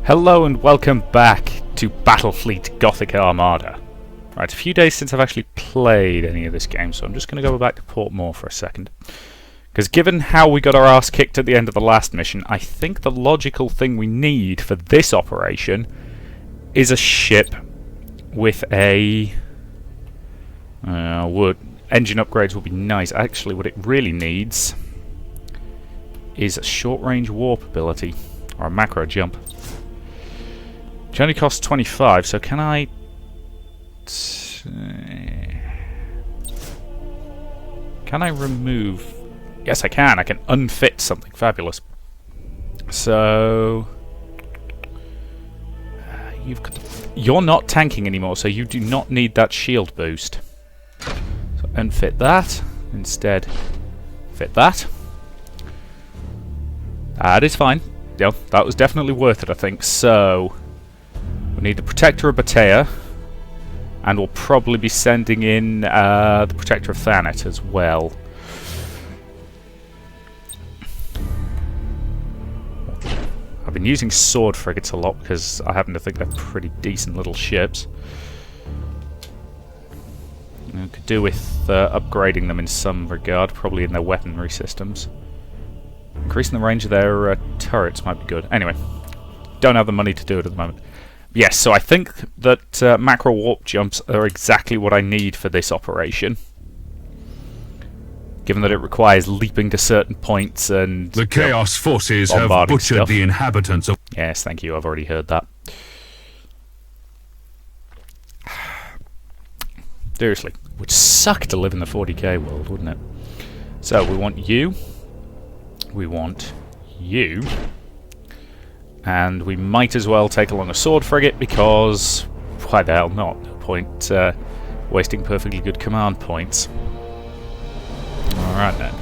Hello and welcome back to Battlefleet Gothic Armada. Right, a few days since I've actually played any of this game, so I'm just going to go back to Portmore for a second. Because given how we got our ass kicked at the end of the last mission, I think the logical thing we need for this operation is a ship with a... engine upgrades would be nice. Actually, what it really needs is a short-range warp ability, or a macro jump. Which only costs 25, so can I... Can I remove... Yes, I can. I can unfit something fabulous. So... You're not tanking anymore, so you do not need that shield boost. So unfit that. Instead, fit that. That is fine. Yeah, that was definitely worth it, I think. So... we need the Protector of Batea, and we'll probably be sending in the Protector of Thanet as well. I've been using sword frigates a lot because I happen to think they're pretty decent little ships. I could do with upgrading them in some regard, probably in their weaponry systems. Increasing the range of their turrets might be good. Anyway, don't have the money to do it at the moment. Yes, so I think that macro warp jumps are exactly what I need for this operation. Given that it requires leaping to certain points and... The Chaos Forces have butchered the inhabitants of... Yes, thank you, I've already heard that. Seriously, it would suck to live in the 40k world, wouldn't it? So, we want you. We want you. And we might as well take along a sword frigate because, why the hell not? No point wasting perfectly good command points. Alright then.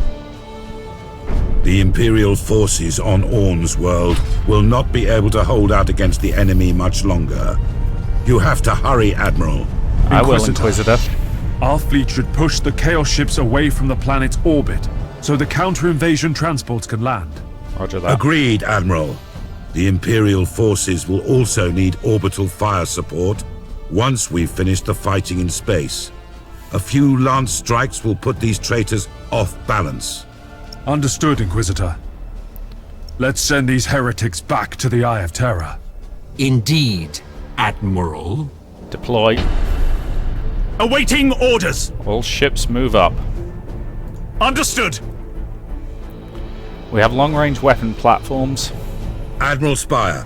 The Imperial forces on Orn's world will not be able to hold out against the enemy much longer. You have to hurry, Admiral. I will, Inquisitor. Our fleet should push the Chaos ships away from the planet's orbit so the counter-invasion transports can land. Roger that. Agreed, Admiral. The Imperial forces will also need orbital fire support once we've finished the fighting in space. A few lance strikes will put these traitors off balance. Understood, Inquisitor. Let's send these heretics back to the Eye of Terror. Indeed, Admiral. Deploy. Awaiting orders! All ships move up. Understood! We have long-range weapon platforms. Admiral Spire,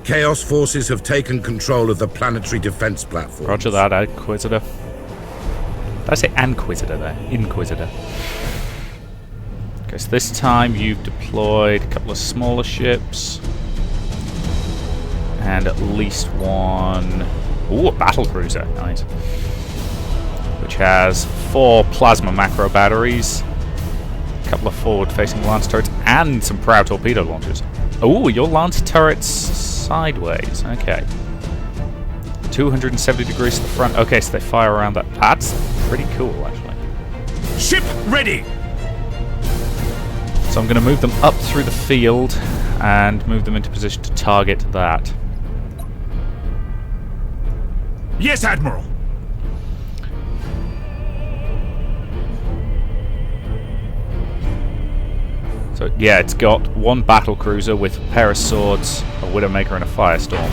Chaos forces have taken control of the planetary defense platform. Roger that, Inquisitor. Did I say Inquisitor there? Inquisitor. Okay, so this time you've deployed a couple of smaller ships. And at least one... Ooh, a battlecruiser. Nice. Which has 4 plasma macro batteries, a couple of forward-facing lance turrets, and some prow torpedo launchers. Oh, your lance turret's sideways. Okay. 270 degrees to the front. Okay, so they fire around that. That's pretty cool, actually. Ship ready! So I'm going to move them up through the field and move them into position to target that. Yes, Admiral! So, yeah, it's got one battlecruiser with a pair of swords, a Widowmaker, and a Firestorm.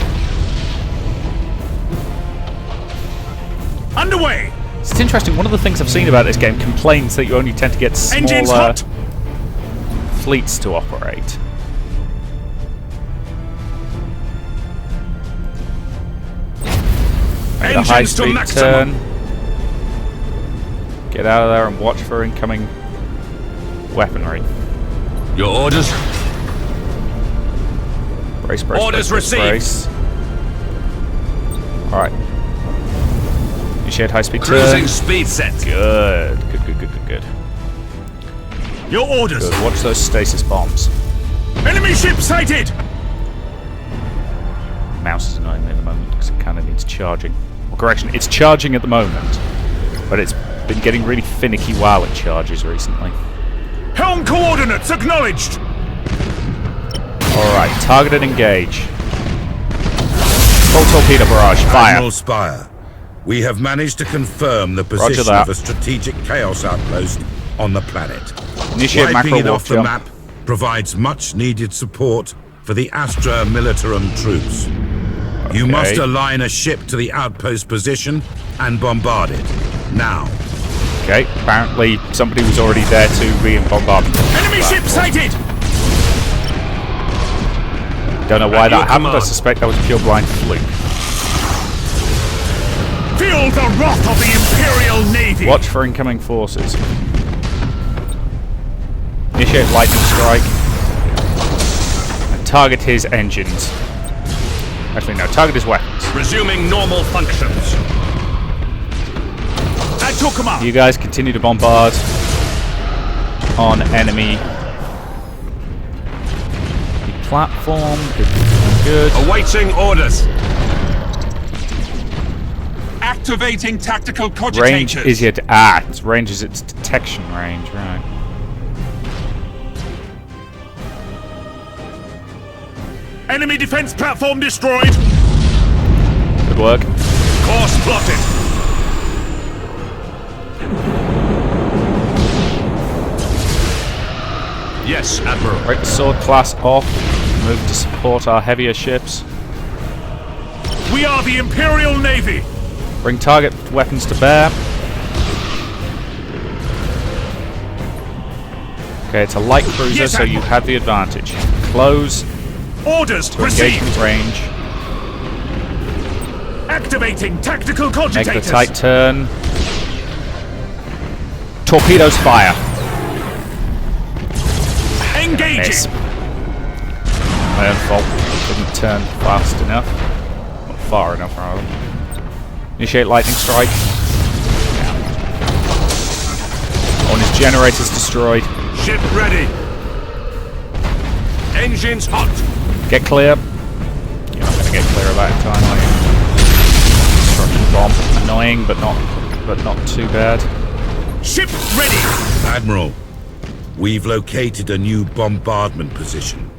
Underway! It's interesting, one of the things I've seen about this game complains that you only tend to get smaller fleets to operate. Made a high-speed turn. Get out of there and watch for incoming weaponry. Your orders? Brace, brace, orders brace, received. brace. Alright. Initiate high-speed turn. Cruising speed set. Good. Good. Your orders. Good. Watch those stasis bombs. Enemy ship sighted! Mouse is annoying me at the moment because it kind of needs charging. Well, correction, it's charging at the moment, but it's been getting really finicky while it charges recently. Helm coordinates acknowledged! Alright, target and engage. Full torpedo barrage. Fire. Admiral Spire, we have managed to confirm the position that. of a strategic chaos outpost on the planet. Initiate Wiping macro it warp off the jump. map provides much needed support for the Astra Militarum troops. You must align a ship to the outpost position and bombard it. Now. Okay, apparently somebody was already there to be in bombardment. Enemy ship sighted! Don't know why At your that happened. I command. suspect that was pure blind fluke. Feel the wrath of the Imperial Navy! Watch for incoming forces. Initiate lightning strike. And target his engines. Actually, no, target his weapons. Resuming normal functions. At your command. You guys continue to bombard on enemy platform. Good. Awaiting orders. Activating tactical cogitators. Range is yet its range is its detection range, right? Enemy defense platform destroyed. Good work. Course plotted. Yes, Admiral. Break the sword class off. Move to support our heavier ships. We are the Imperial Navy. Bring target weapons to bear. Okay, it's a light cruiser, Yes, so you Admiral. have the advantage. Close Orders to received. engagement range. Activating tactical cogitators. Make the tight turn. Torpedoes fire. Engaging. Miss. My own fault. Didn't turn fast enough. Or far enough, rather. Initiate lightning strike. All his generators destroyed. Ship ready. Engines hot. Get clear. You're not going to get clear of that in time, are you? Destruction bomb. Annoying, but not too bad. Ship ready. Admiral, we've located a new bombardment position.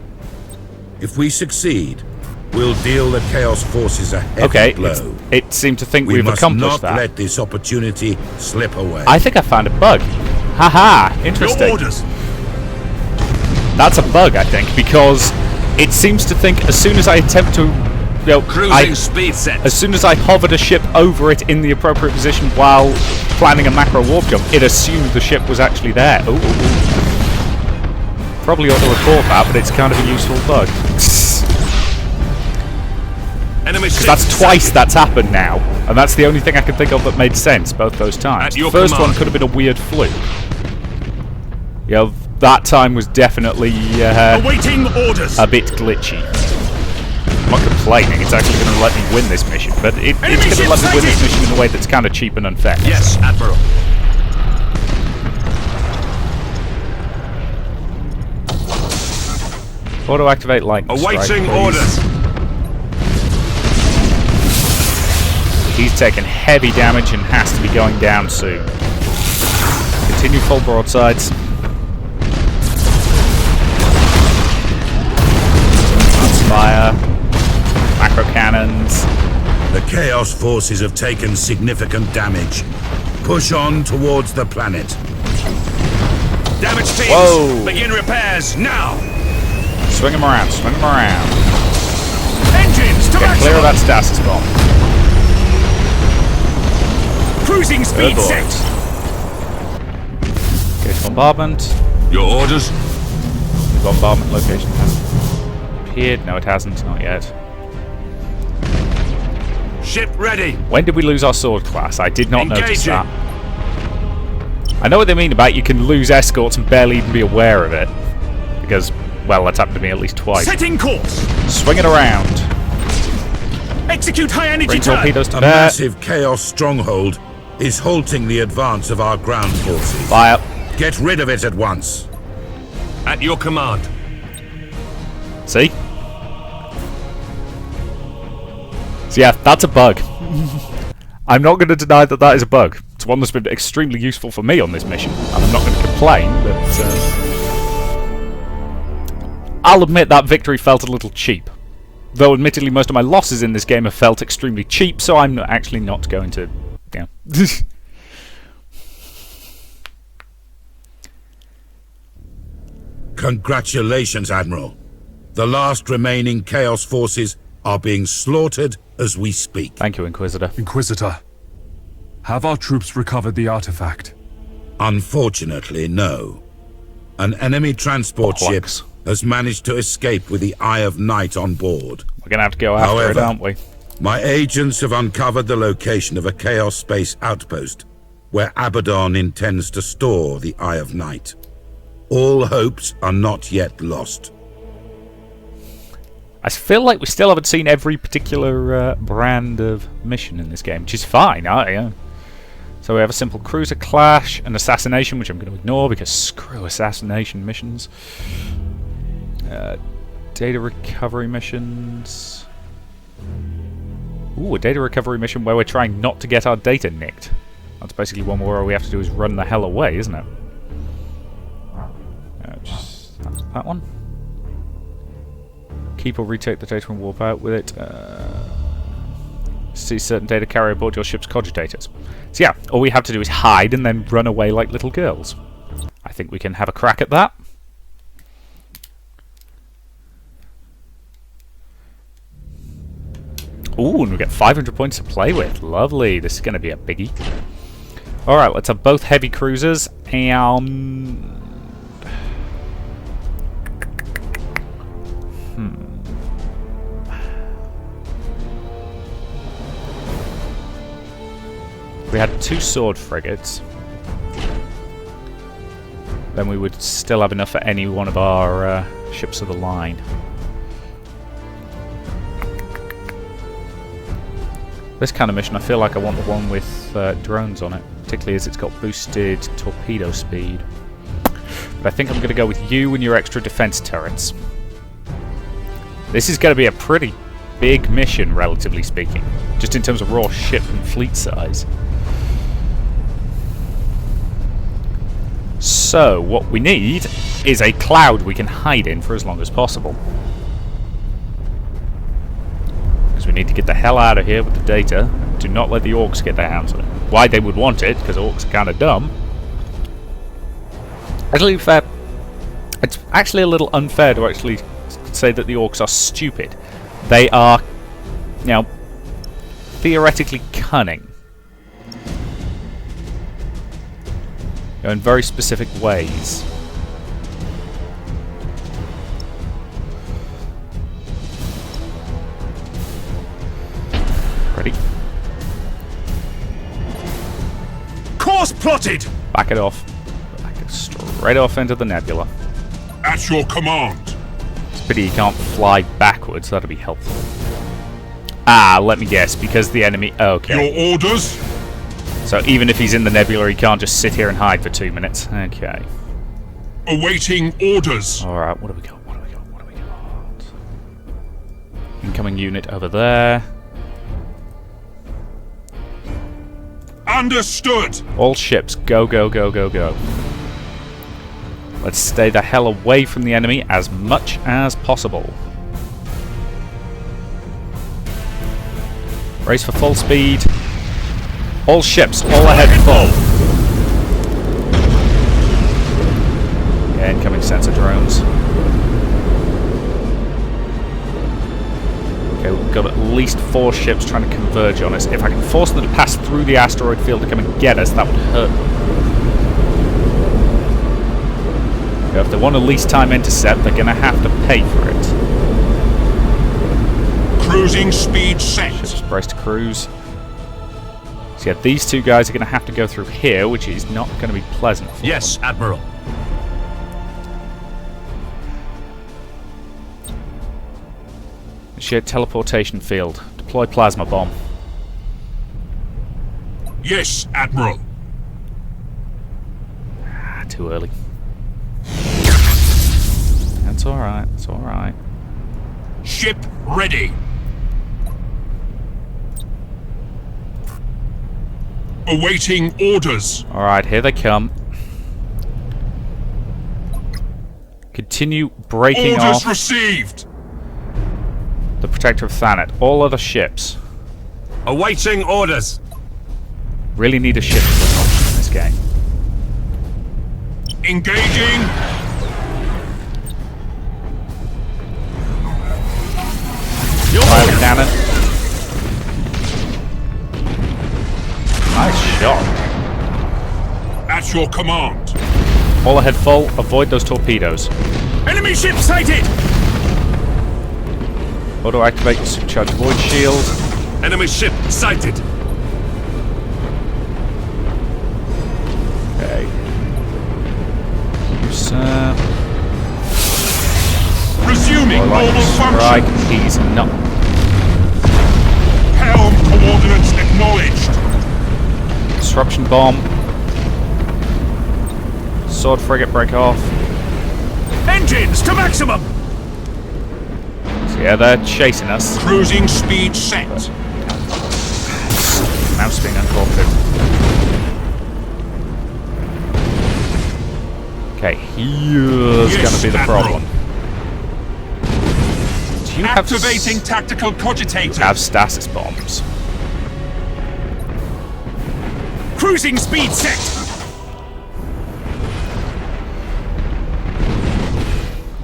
If we succeed, we'll deal the Chaos forces a heavy blow. It seemed to think We we've must accomplished not that. let this opportunity slip away. I think I found a bug. Haha, interesting. Your orders. That's a bug, I think, because it seems to think as soon as I attempt to, Cruising speed set. as soon as I hovered a ship over it in the appropriate position while planning a macro warp jump, it assumed the ship was actually there. Ooh. Probably ought to report that, but it's kind of a useful bug. Enemy Because ship that's twice sighted. that's happened now, and that's the only thing I can think of that made sense both those times. At your The first command. one could have been a weird fluke. That time was definitely Awaiting orders. a bit glitchy. I'm not complaining, it's actually going to let me win this mission, but it's Enemy going to ship let me win this sighted! mission in a way that's kind of cheap and unfair. Yes, Admiral. Auto-activate lightning strike, Awaiting please. orders. He's taken heavy damage and has to be going down soon. Continue full broadsides. Fire. Macro cannons. The Chaos forces have taken significant damage. Push on towards the planet. Damage teams. Whoa. Begin repairs now. Swing him around, swing him around. Engines to Get clear of maximum. that stasis bomb. Cruising Good speed boys. set. Gauge bombardment. Your orders. The bombardment location has appeared. No, it hasn't. Not yet. Ship ready. When did we lose our sword class? I did not notice Engaging. that. I know what they mean about you can lose escorts and barely even be aware of it. Because, well, that's happened to me at least twice. Setting course. Swing it around. Execute high energy Bring turn. torpedoes to A bear. massive Chaos stronghold is halting the advance of our ground forces. Fire. Get rid of it at once. At your command. See? So yeah, that's a bug. I'm not going to deny that that is a bug. It's one that's been extremely useful for me on this mission, and I'm not going to complain, but I'll admit that victory felt a little cheap. Though admittedly most of my losses in this game have felt extremely cheap, so I'm actually not going to... Yeah. Congratulations, Admiral. The last remaining Chaos forces are being slaughtered as we speak. Thank you, Inquisitor. Inquisitor, have our troops recovered the artifact? Unfortunately, no. An enemy transport ship Bollocks. has managed to escape with the Eye of Night on board. We're going to have to go after it, However, aren't we? My agents have uncovered the location of a Chaos Space outpost, where Abaddon intends to store the Eye of Night. All hopes are not yet lost. I feel like we still haven't seen every particular brand of mission in this game, which is fine. So we have a simple cruiser clash, an assassination, which I'm going to ignore because screw assassination missions. Data recovery missions. Ooh, a data recovery mission where we're trying not to get our data nicked. That's basically one where all we have to do is run the hell away, isn't it? That's that one. Keep or retake the data and warp out with it. See certain data carry aboard your ship's cogitators. So yeah, all we have to do is hide and then run away like little girls. I think we can have a crack at that. Ooh, and we get 500 points to play with. Lovely. This is going to be a biggie. Alright, let's have both heavy cruisers and... We had 2 sword frigates. Then we would still have enough for any one of our ships of the line. This kind of mission, I feel like I want the one with drones on it, particularly as it's got boosted torpedo speed. But I think I'm going to go with you and your extra defense turrets. This is going to be a pretty big mission, relatively speaking, just in terms of raw ship and fleet size. So, what we need is a cloud we can hide in for as long as possible. Because we need to get the hell out of here with the data. Do not let the orcs get their hands on it. Why they would want it, because orcs are kind of dumb. Actually, fair. It's actually a little unfair to actually say that the orcs are stupid. They are, you know, theoretically cunning. In very specific ways. Ready? Course plotted! Back it off. Back it straight off into the nebula. At your command. It's a pity you can't fly backwards, that'd be helpful. Ah, let me guess, because the enemy... Okay. Your orders? So even if he's in the nebula, he can't just sit here and hide for 2 minutes. Okay. Awaiting orders. Alright, what do we got? What do we got? What do we got? Incoming unit over there. Understood. All ships, go, go, go, go, go. Let's stay the hell away from the enemy as much as possible. Race for full speed. All ships, all ahead full. Yeah, incoming sensor drones. Okay, we've got at least 4 ships trying to converge on us. If I can force them to pass through the asteroid field to come and get us, that would hurt them. Yeah, if they want a least time intercept, they're going to have to pay for it. Cruising speed set. Ships brace to cruise. So yeah, these 2 guys are going to have to go through here, which is not going to be pleasant for Yes, them. Admiral. Initiate teleportation field. Deploy plasma bomb. Yes, Admiral. Ah, too early. That's alright, that's alright. Ship ready. Awaiting orders. Alright, here they come. Continue breaking Orders off received. the Protector of Thanet. All other ships. Awaiting orders. Really need a ship option in this game. Engaging. Fire the cannon. Nice shot. At your command. All ahead full. Avoid those torpedoes. Enemy ship sighted. Auto activate your supercharged void shield. Enemy ship sighted. Okay. Use Resuming normal strike. function. He's not. Helm coordinates acknowledged. Disruption bomb. Sword frigate break off. Engines to maximum. So yeah, they're chasing us. Cruising speed set. Mouse being uncooperative. Okay, here's going to be the problem. Do you Activating tactical cogitator. have stasis bombs? Cruising speed set.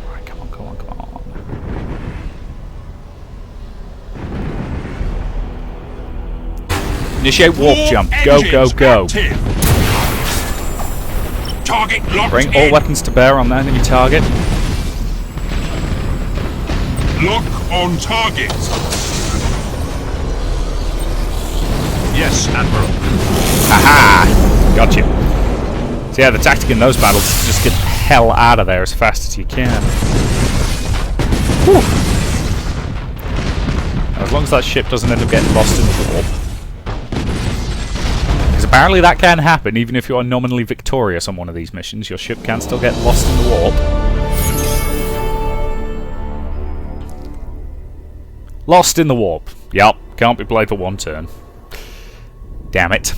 Alright, come on, come on, come on. Initiate warp jump. Go, go, go. Active. Target locked Bring in. all weapons to bear on the enemy target. Lock on target. Yes, Admiral. Aha! Got you. So yeah, the tactic in those battles is just get the hell out of there as fast as you can. Whew. As long as that ship doesn't end up getting lost in the warp. Because apparently that can happen, even if you are nominally victorious on one of these missions. Your ship can still get lost in the warp. Lost in the warp. Yup, can't be played for one turn. Damn it.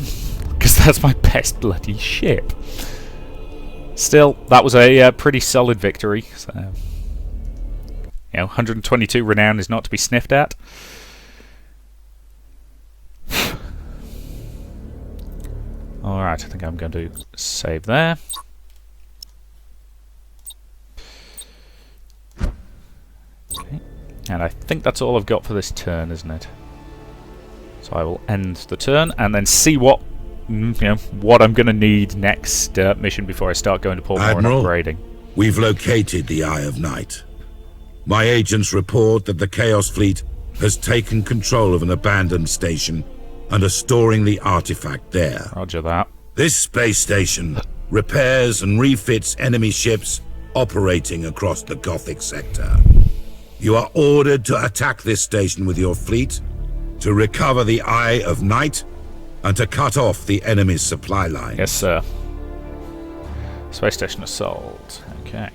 Because that's my best bloody ship. Still, that was a pretty solid victory. So, you know, 122 renown is not to be sniffed at. Alright, I think I'm going to save there. Okay. And I think that's all I've got for this turn, isn't it? So I will end the turn and then see what what I'm going to need next mission before I start going to Portmore and Admiral, upgrading. We've located the Eye of Night. My agents report that the Chaos Fleet has taken control of an abandoned station and are storing the artifact there. Roger that. This space station repairs and refits enemy ships operating across the Gothic sector. You are ordered to attack this station with your fleet, to recover the Eye of Night, and to cut off the enemy's supply line. Yes, sir. Space station assault. Okay.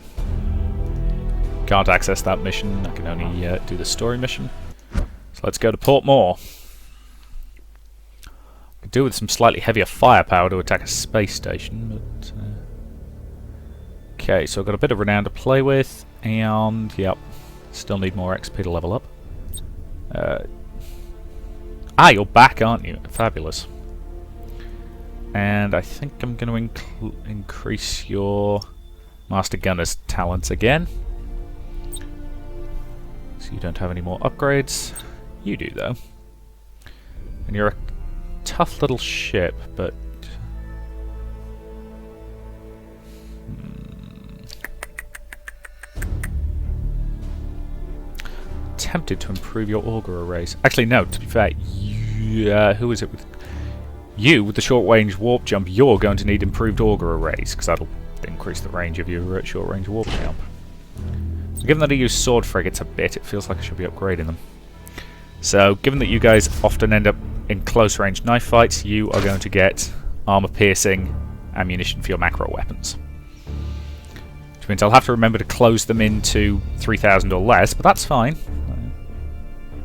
Can't access that mission. I can only do the story mission. So let's go to Portmore. Could do with some slightly heavier firepower to attack a space station, but okay, so I've got a bit of renown to play with, and yep, still need more XP to level up. You're back, aren't you? Fabulous. And I think I'm going to increase your Master Gunner's talents again. So you don't have any more upgrades. You do, though. And you're a tough little ship, but... Tempted to improve your auger arrays. Actually, no, to be fair, who is it with... You, with the short-range warp jump, you're going to need improved auger arrays, because that'll increase the range of your short-range warp jump. Given that I use sword frigates a bit, it feels like I should be upgrading them. So, given that you guys often end up in close-range knife fights, you are going to get armor-piercing ammunition for your macro weapons. Which means I'll have to remember to close them into 3,000 or less, but that's fine.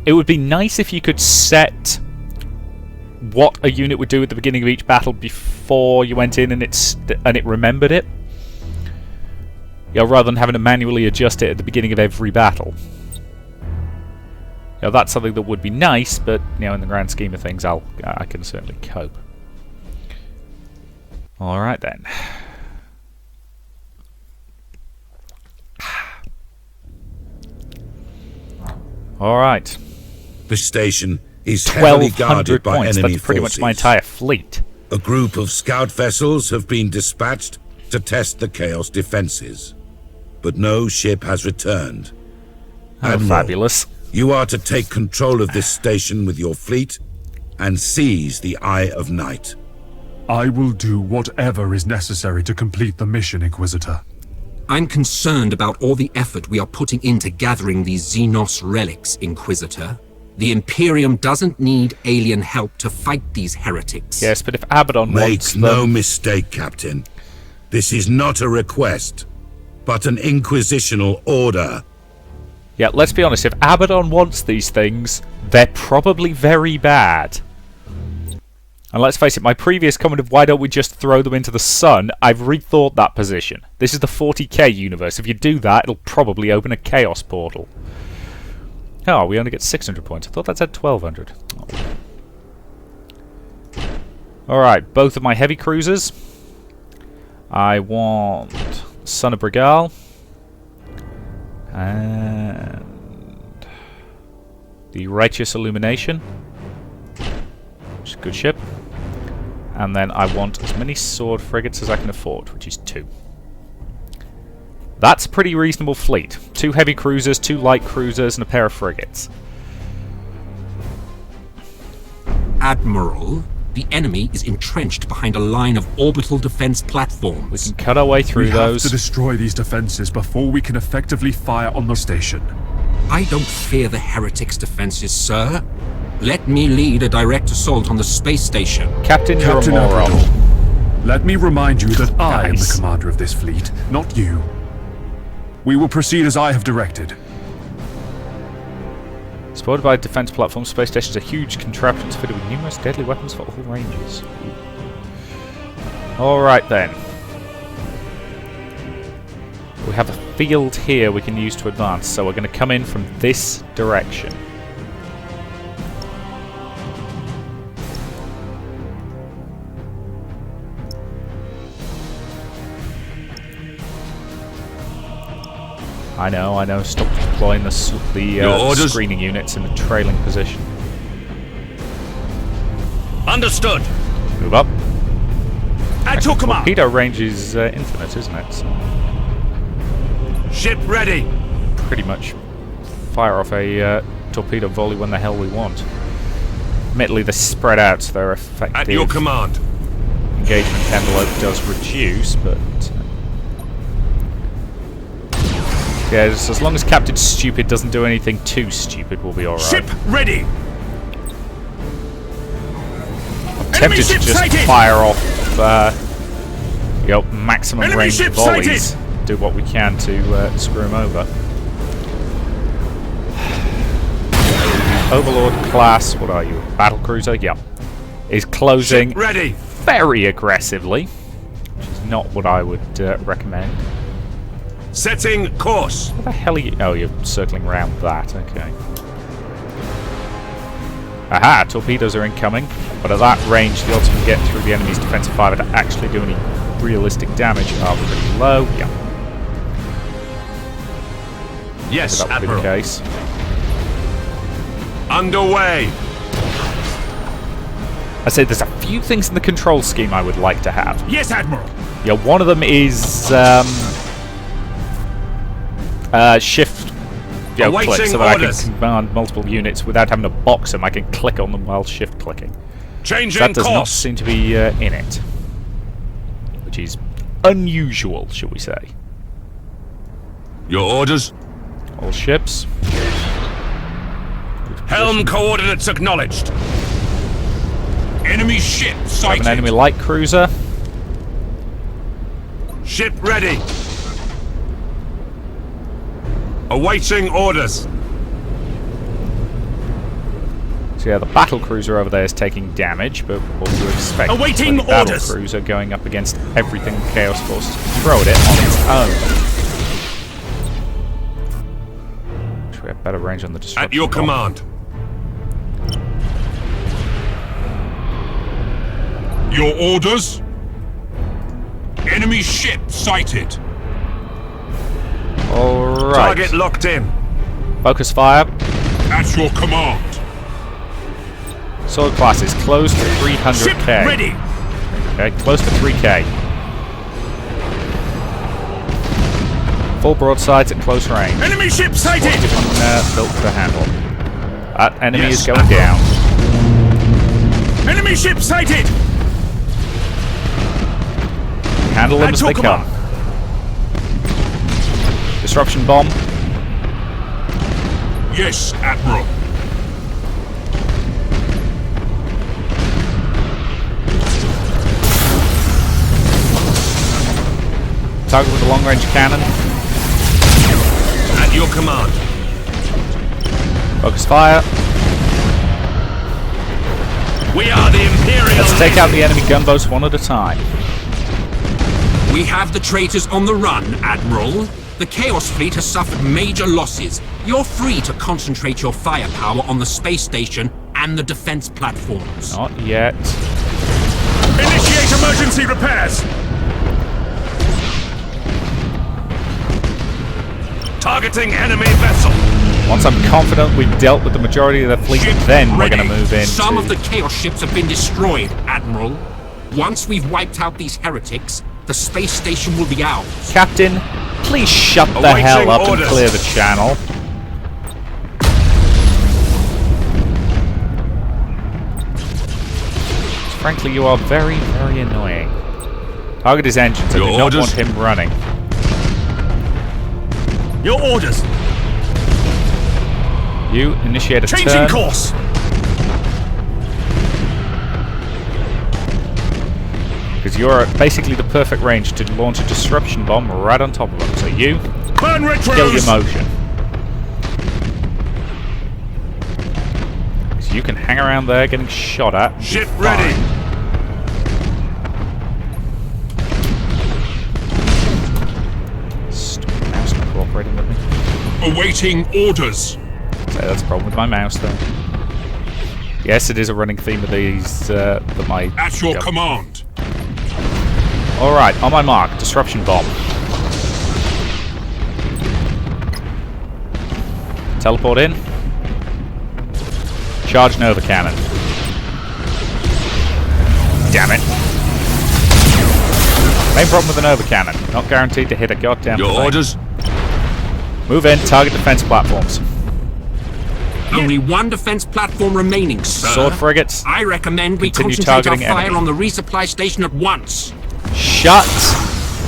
It would be nice if you could set what a unit would do at the beginning of each battle before you went in and it remembered it. Rather than having to manually adjust it at the beginning of every battle. You know, that's something that would be nice, but you know, in the grand scheme of things, I can certainly cope. All right then. All right. The station is heavily guarded 1,200 by points. enemy That's pretty forces. much my entire fleet. A group of scout vessels have been dispatched to test the Chaos defenses, but no ship has returned. Oh, Admiral, fabulous. you are to take control of this station with your fleet and seize the Eye of Night. I will do whatever is necessary to complete the mission, Inquisitor. I'm concerned about all the effort we are putting into gathering these Xenos relics, Inquisitor. The Imperium doesn't need alien help to fight these heretics. Yes, but if Abaddon Make wants them... no mistake, Captain. This is not a request, but an inquisitional order. Yeah, let's be honest, if Abaddon wants these things, they're probably very bad. And let's face it, my previous comment of why don't we just throw them into the sun, I've rethought that position. This is the 40k universe. If you do that, it'll probably open a chaos portal. Oh, we only get 600 points. I thought that said 1,200. Oh. Alright, both of my heavy cruisers. I want Son of Brigal. And the Righteous Illumination. Which is a good ship. And then I want as many sword frigates as I can afford, which is 2. That's a pretty reasonable fleet. 2 heavy cruisers, 2 light cruisers, and a pair of frigates. Admiral, the enemy is entrenched behind a line of orbital defense platforms. We can cut our way through We those. have to destroy these defenses before we can effectively fire on the station. I don't fear the heretics' defenses, sir. Let me lead a direct assault on the space station. Captain, you're a Captain moron. Admiral, let me remind you that I am the Nice. commander of this fleet, not you. We will proceed as I have directed. Supported by defense platforms, space stations are huge contraptions fitted with numerous deadly weapons for all ranges. Alright then. We have a field here we can use to advance, so we're going to come in from this direction. I know, stop deploying the screening units in a trailing position. Understood. Move up. At your command. Torpedo range is infinite, isn't it? So Ship ready. pretty much fire off a torpedo volley when the hell we want. Admittedly, they're spread out, so their effective At your command. engagement envelope does reduce, but... yeah, just as long as Captain Stupid doesn't do anything too stupid, we'll be alright. Ship ready. Tempted to ship just sighted! fire off maximum Enemy range ship volleys. sighted! Do what we can to screw him over. Overlord class, what are you? Battle cruiser? Yep. Is closing Ship ready. very aggressively, which is not what I would recommend. Setting course. What the hell are you? Oh, you're circling around that. Okay. Aha! Torpedoes are incoming, but at that range, the odds we can get through the enemy's defensive fire to actually do any realistic damage are pretty low. Yeah. Yes, That would be the Admiral. case. Underway. I say there's a few things in the control scheme I would like to have. Yes, Admiral. Yeah, one of them is shift click, Awaiting so that orders. I can command multiple units without having to box them. I can click on them while shift clicking. Changing That does not course. seem to be in it, which is unusual, shall we say. Your orders. All ships. Helm coordinates acknowledged. Enemy ship Have sighted. an enemy light cruiser. Ship ready. Awaiting orders. So yeah, the battle cruiser over there is taking damage, but what do you expect? Awaiting With the battle orders. cruiser going up against everything the Chaos Forces can throw at it on its own. Should we have better range on the disruption At your bomb? command. Your orders? Enemy ship sighted. Alright. Target locked in. Focus fire. At your command. Sword class is close to 300k. Ship ready. Okay, close to 3k. Full broadsides at close range. Enemy ship sighted. Built to handle. That enemy Yes, is going Admiral. down. Enemy ship sighted. Handle them At as your they come. Disruption bomb. Yes, Admiral. Target with a long range cannon. At your command. Focus fire. We are the Imperial. Let's take out the enemy gunboats one at a time. We have the traitors on the run, Admiral. The Chaos Fleet has suffered major losses. You're free to concentrate your firepower on the space station and the defense platforms. Not yet. Initiate emergency repairs. Targeting enemy vessel. Once I'm confident we've dealt with the majority of the fleet, Ship then we're ready. going to move into... Some of the Chaos ships have been destroyed, Admiral. Once we've wiped out these heretics, the space station will be ours. Captain, please shut the Awaiting hell up orders. and clear the channel. Frankly, you are very, very annoying. Target his engines. I Your do not orders? want him running. Your orders. You initiate a Changing turn. course. Because you're at basically the perfect range to launch a disruption bomb right on top of them. So you Burn retros. kill your motion. So you can hang around there getting shot at. and be Ship fine. ready. Stupid mouse not cooperating with me. Awaiting orders. So that's a problem with my mouse though. Yes, it is a running theme of these that my... At your Yep. command. Alright, on my mark, disruption bomb. Teleport in. Charge Nova Cannon. Damn it. Main problem with the Nova Cannon. Not guaranteed to hit a goddamn Your thing. orders. Move in, target defense platforms. Only one defense platform remaining, sir. Sword frigates. I recommend we Continue concentrate our targeting fire enemy. on the resupply station at once. Shut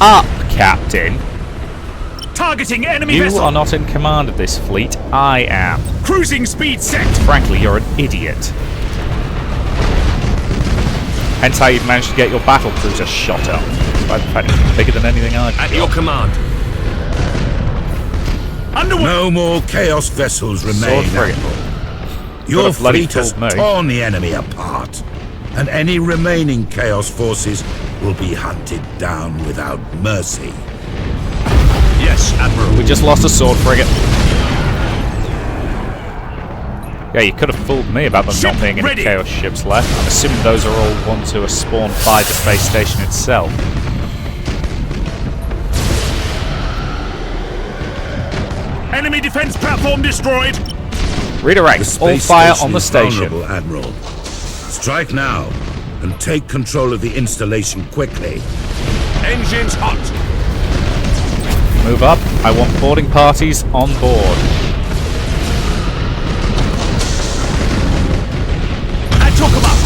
up, Captain. Targeting enemy You vessel. are not in command of this fleet. I am. Cruising speed set. Frankly, you're an idiot. Hence how you've managed to get your battle cruiser shot up. Despite the fact it's bigger than anything I've At got. your command. Underway. No more Chaos vessels Sword remain. frigate. Your Could've bloody fleet has fooled me. torn the enemy apart, and any remaining Chaos forces will be hunted down without mercy. Yes, Admiral. We just lost a sword frigate. Yeah, you could have fooled me about them Ship not being any ready. Chaos ships left. I'm assuming those are all ones who are spawned by the space station itself. Enemy defense platform destroyed. Redirect. The All space fire station on the is station. vulnerable, Admiral. Strike now and take control of the installation quickly. Engines hot. Move up. I want boarding parties on board. At your command.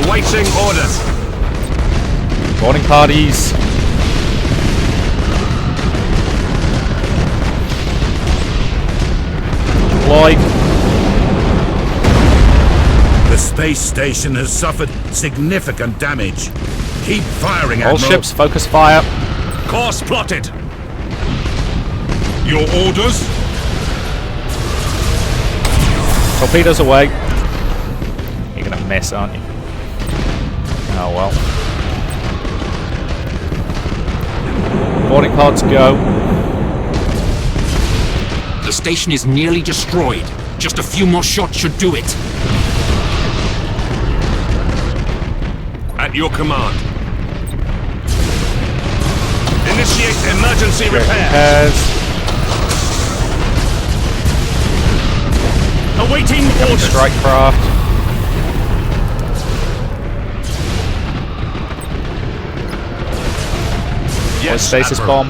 Awaiting orders. Boarding parties. Deploy. The space station has suffered significant damage. Keep firing, All Admiral. ships focus fire. Course plotted. Your orders. Torpedoes away. You're gonna miss, aren't you? Oh well. Boarding pods go. The station is nearly destroyed. Just a few more shots should do it. At your command. Initiate emergency repairs. Awaiting orders. Strike craft. Yes, Stasis Admiral. bomb.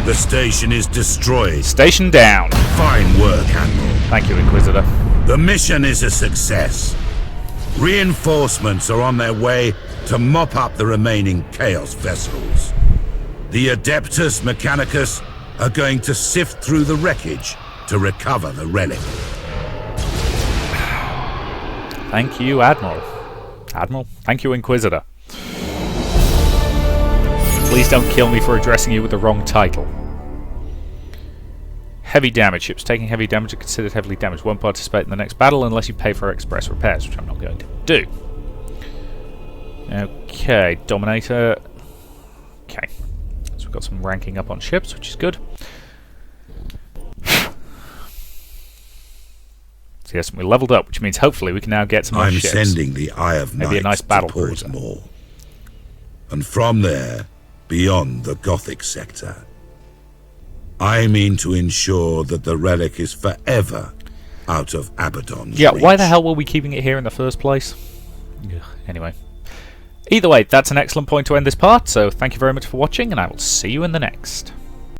The station is destroyed. Station down. Fine work, Admiral. Thank you, Inquisitor. The mission is a success. Reinforcements are on their way to mop up the remaining Chaos vessels. The Adeptus Mechanicus are going to sift through the wreckage to recover the relic. Thank you, Admiral. Admiral? Thank you, Inquisitor. Please don't kill me for addressing you with the wrong title. Heavy damage. Ships taking heavy damage are considered heavily damaged. Won't participate in the next battle unless you pay for express repairs, which I'm not going to do. Okay, Dominator. Okay. So we've got some ranking up on ships, which is good. So yes, we leveled up, which means hopefully we can now get some more I'm ships. sending the Eye of Maybe a Night nice battle to cruiser. Portmore. And from there, beyond the Gothic sector, I mean to ensure that the relic is forever out of Abaddon's Yeah, why the reach. hell were we keeping it here in the first place? Ugh, anyway. Either way, that's an excellent point to end this part, so thank you very much for watching, and I will see you in the next.